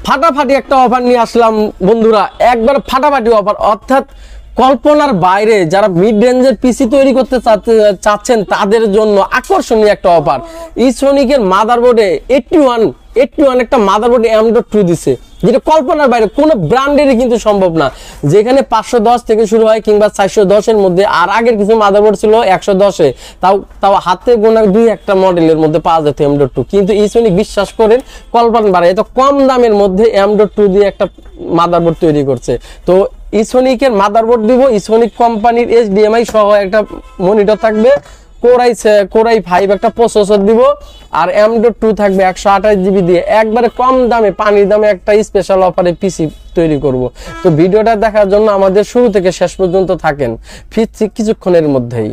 ফাটাফাটি একটা অফার নিয়ে আসলাম বন্ধুরা, একবার ফাটাফাটি অফার, অর্থাৎ কল্পনার বাইরে। যারা মিড রেঞ্জের পিসি তৈরি করতে চাচ্ছেন তাদের জন্য আকর্ষণীয় একটা অফার। ইসোনিকের মাদারবোর্ডে 81 একটা মাদারবোর্ডে M.2 দিছে, যেটা কল্পনার বাইরে, কোনো ব্র্যান্ডেরই কিন্তু সম্ভব না। যেখানে 510 থেকে শুরু হয় কিংবা 410 এর মধ্যে, আর আগের কিছু মাদারবোর্ড ছিল 110-এ, তাও হাতে গোনা 2-1টা মডেলের মধ্যে পাওয়া যেত M.2। কিন্তু ইসোনিক বিশ্বাস করেন কল্পনার বাইরে, এত কম দামের মধ্যে M.2 দিয়ে একটা মাদারবোর্ড তৈরি করছে। তো ইসোনিকের মাদারবোর্ড দিব, ইসোনিক কোম্পানির HDMI সহ একটা মনিটর থাকবে, কোরাই 5 একটা প্রসেসর দিব, আর M.2 থাকবে 128 জিবি দিয়ে। একবারে কম দামে, পানির দামে একটা স্পেশাল অফারে পিসি তৈরি করব। তো ভিডিওটা দেখার জন্য আমাদের শুরু থেকে শেষ পর্যন্ত থাকেন, ফিরছি কিছুক্ষণের মধ্যেই।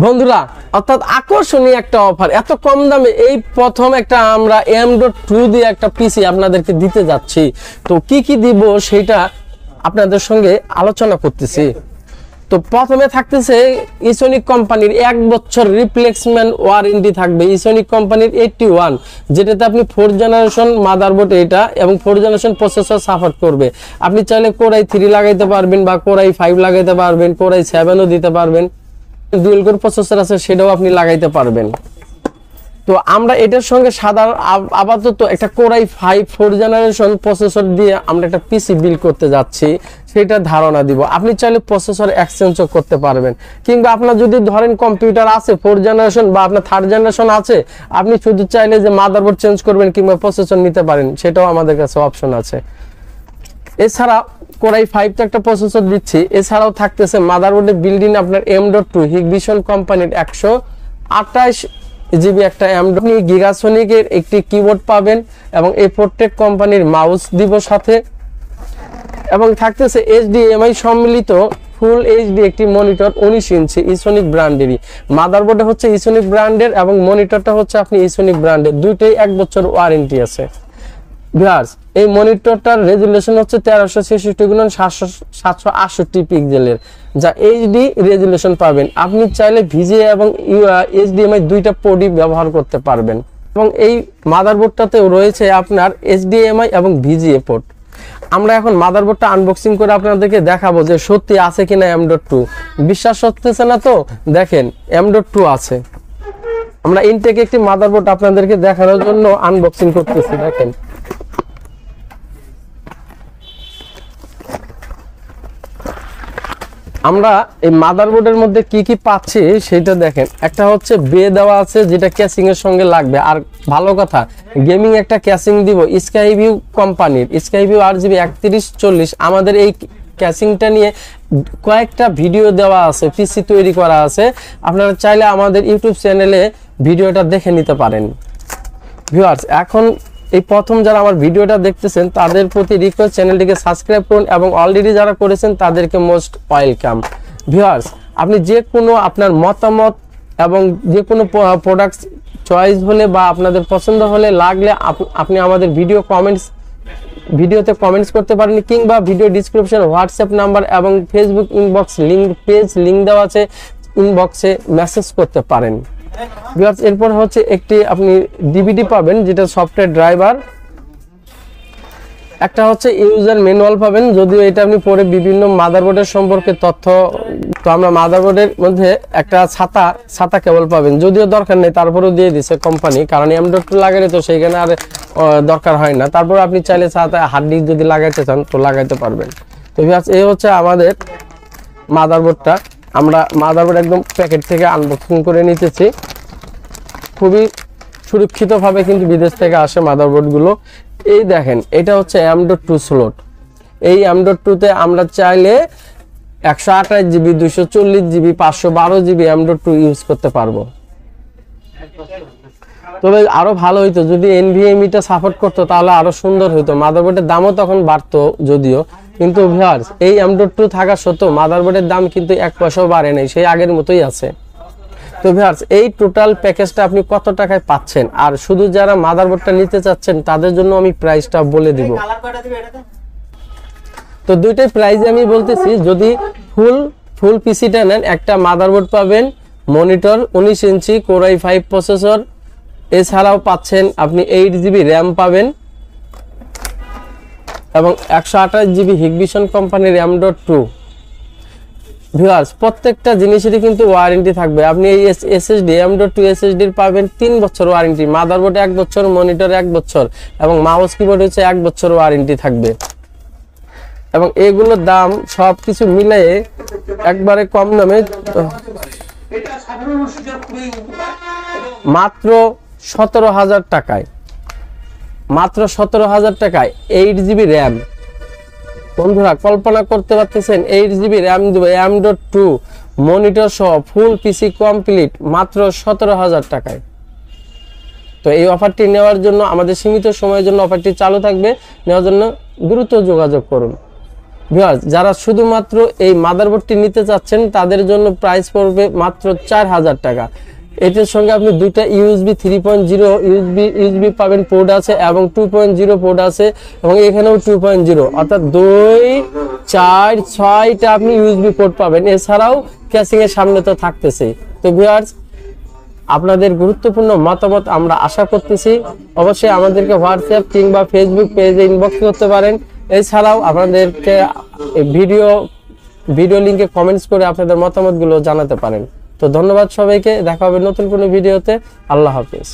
বন্ধুরা, অর্থাৎ আকর্ষণীয় একটা অফার, এত কম দামে এই প্রথম একটা আমরা M.2 দিয়ে একটা পিসি আপনাদেরকে দিতে যাচ্ছি। তো কি কি দিব সেটা আপনাদের সঙ্গে আলোচনা করতেছি। তো প্রথমে থাকতেছে ইসোনিক কোম্পানির 1 বছর রিপ্লেসমেন্ট ওয়ারেন্টি থাকবে। ইসোনিক কোম্পানির 81, যেটাতে আপনি 4 জেনারেশন মাদারবোর্ড এটা এবং 4 জেনারেশন প্রসেসর সাপোর্ট করবে। আপনি চাইলে কোরাই 3 লাগাইতে পারবেন বা কোরাই 5 লাগাইতে পারবেন, কোরাই 7ও দিতে পারবেন, ডুয়েল কোর প্রসেসর আছে সেটাও আপনি লাগাইতে পারবেন। তো আমরা এটার সঙ্গে আপাতত একটা কোরাই 5 4 জেনারেশন প্রসেসর দিয়ে আমরা একটা পিসি বিল্ড করতে যাচ্ছি, সেটা ধারণা দিব। আপনি চাইলে প্রসেসর এক্সচেঞ্জও করতে পারবেন, কিংবা আপনার যদি ধরেন কম্পিউটার আছে 4 জেনারেশন বা আপনার 3rd জেনারেশন আছে, আপনি শুধু চাইলে যে মাদারবোর্ড চেঞ্জ করবেন কিংবা প্রসেসর নিতে পারেন, সেটাও আমাদের কাছে অপশন আছে। এছাড়া কোরাই 5 তে একটা প্রসেসর দিচ্ছি। এছাড়াও থাকতেছে মাদারবোর্ডে বিল্ড ইন আপনার M.2 হিকভিশন কোম্পানির 128 জিবি একটা M.2, গিগাসনিকের একটি কিবোর্ড পাবেন এবং এই প্রত্যেক কোম্পানির মাউস দিব সাথে, এবং থাকতেছে HDMI সম্মিলিত ফুল HD একটি মনিটর 19 ইঞ্চি ইসোনিক ব্র্যান্ডেরই। মাদারবোর্ডে হচ্ছে ইসোনিক ব্র্যান্ডের এবং মনিটরটা হচ্ছে আপনি ইসোনিক ব্র্যান্ডের, দুইটাই 1 বছর ওয়ারেন্টি আছে। ভিউয়ার্স, এই মনিটরটার রেজুলেশন হচ্ছে 1360x768 পিক্সেলের, যা HD রেজুলেশন পাবেন। আপনি চাইলে VGA এবং HDMI দুইটা পোর্টই ব্যবহার করতে পারবেন, এবং এই মাদারবোর্ডটাতেও রয়েছে আপনার HDMI এবং VGA পোর্ট। আমরা এখন মাদারবোর্ডটা আনবক্সিং করে আপনাদেরকে দেখাবো যে সত্যি আছে কিনা M.2। বিশ্বাস হচ্ছে না তো দেখেন, M.2 আছে। আমরা ইনটেক একটি মাদারবোর্ড আপনাদেরকে দেখানোর জন্য আনবক্সিং করতেছি। দেখেন, আমরা এই মাদারবোর্ডের মধ্যে কি কি পাচ্ছি সেটা দেখেন। একটা হচ্ছে বে দেওয়া আছে, যেটা ক্যাসিং এর সঙ্গে লাগবে। আর ভালো কথা, গেমিং একটা ক্যাসিং দিব স্কাইভিউ কোম্পানির, স্কাইভিউ RGB 3140। আমাদের এই ক্যাসিংটা নিয়ে কয়েকটা ভিডিও দেওয়া আছে, পিসি তৈরি করা আছে, আপনারা চাইলে আমাদের ইউটিউব চ্যানেলে ভিডিওটা দেখে নিতে পারেন। ভিউয়ার্স, এখন এই প্রথম যারা আমার ভিডিওটা দেখতেছেন তাদের প্রতি রিকোয়েস্ট, চ্যানেলটিকে সাবস্ক্রাইব করুন, এবং অলরেডি যারা করেছেন তাদেরকে মোস্ট ওয়েলকাম। ভিউয়ার্স, আপনি যে কোনো আপনার মতামত এবং যে কোনো প্রোডাক্ট চয়েস হলে বা আপনাদের পছন্দ হলে লাগলে আপনি আমাদের ভিডিওতে কমেন্টস করতে পারেন, কিংবা ভিডিও ডিসক্রিপশন হোয়াটসঅ্যাপ নাম্বার এবং ফেসবুক ইনবক্স লিঙ্ক দেওয়া আছে, ইনবক্সে মেসেজ করতে পারেন। ভিউয়ার্স, এরপর হচ্ছে একটি আপনি ডিভিডি পাবেন, যেটা সফটওয়্যার ড্রাইভার। একটা হচ্ছে ইউজার ম্যানুয়াল পাবেন, যদিও এটা আপনি পরে বিভিন্ন মাদারবোর্ডের সম্পর্কে তথ্য। তো আমরা মাদারবোর্ডের মধ্যে একটা ছাতা কেবল পাবেন, যদিও দরকার নেই, তারপরেও দিয়ে দিছে কোম্পানি, কারণ M.2 লাগালে তো সেইখানে আর দরকার হয় না। তারপর আপনি চাইলে ছাতা হার্ড ডিস্ক যদি লাগাইতে চান তো লাগাইতে পারবেন। তো ভিউয়ার্স, এই হচ্ছে আমাদের মাদারবোর্ডটা। আমরা মাদারবোর্ড একদম প্যাকেট থেকে আনবক্সিং করে নিতেছি। খুবই সুরক্ষিতভাবে কিন্তু বিদেশ থেকে আসে মাদারবোর্ডগুলো। এই দেখেন, এটা হচ্ছে M.2 স্লট। এই M.2-তে আমরা চাইলে 128 GB, 240 GB, 512 GB M.2 use করতে পারবো। তবে আরো ভালো হইতো যদি NVMe-টা সাপোর্ট করতো, তাহলে আরো সুন্দর হইতো। মাদারবোর্ডের দামও তখন বাড়তো যদিও, কিন্তু ভিউয়ার্স, এই M.2 থাকা সত্ত্বেও মাদারবোর্ডের দাম কিন্তু 1 পয়সাও বাড়ে নাই, সেই আগের মতোই আছে। তো ভিউয়ার্স, এই টোটাল প্যাকেজটা আপনি কত টাকায় পাচ্ছেন, আর শুধু যারা মাদারবোর্ডটা নিতে চাচ্ছেন তাদের জন্য আমি প্রাইসটা বলে দিব। তো দুইটাই প্রাইস আমি বলতেছি, যদি ফুল পিসিটা নেন একটা মাদারবোর্ড পাবেন, মনিটর 19 ইঞ্চি কোর i5 প্রসেসর, এছাড়াও পাচ্ছেন আপনি 8 জিবি র্যাম পাবেন এবং 128 জিবি হিকভিশন কোম্পানির M.2। ভিউয়ার্স, প্রত্যেকটা জিনিসেরই কিন্তু ওয়ারেন্টি থাকবে। আপনি এই এসএসডি M.2 SSD পাবেন 3 বছর ওয়ারেন্টি, মাদারবোর্ড 1 বছর, মনিটর 1 বছর এবং মাউস কিবোর্ড হচ্ছে 1 বছর ওয়ারেন্টি থাকবে। এবং এগুলোর দাম সবকিছু মিলিয়ে একবারে কম দামে মাত্র 17,000 টাকায়, মাত্র 17,000 টাকায় 8 জিবি র্যাম। বন্ধুরা কল্পনা করতে পারতেছেন 8 জিবি র্যাম দেবে M.2 মনিটর সহ ফুল পিসি কমপ্লিট মাত্র 17,000 টাকায়। তো এই অফারটি নেওয়ার জন্য আমাদের সীমিত সময়ের জন্য অফারটি চালু থাকবে, নেওয়ার জন্য দ্রুত যোগাযোগ করুন। ভিউয়ার্স, যারা শুধুমাত্র এই মাদারবোর্ডটি নিতে চাচ্ছেন তাদের জন্য প্রাইস পড়বে মাত্র 4,000 টাকা। এটার সঙ্গে আপনি দুইটা USB 3.0 USB পাবেন, পোর্ট আছে এবং 2.0 পোর্ট আছে এবং এখানেও 2.0, অর্থাৎ 2, 4, 6টা আপনি USB পোর্ট পাবেন। এছাড়াও ক্যাসিং এর সামনে তো থাকতেছে। তো ভিউয়ার্স, আপনাদের গুরুত্বপূর্ণ মতামত আমরা আশা করতেছি। অবশ্যই আমাদেরকে হোয়াটসঅ্যাপ কিংবা ফেসবুক পেজে ইনবক্স করতে পারেন। এছাড়াও আপনাদেরকে ভিডিও লিংকে কমেন্টস করে আপনাদের মতামতগুলো জানাতে পারেন। তো ধন্যবাদ সবাইকে, দেখা হবে নতুন কোনো ভিডিওতে। আল্লাহ হাফেজ।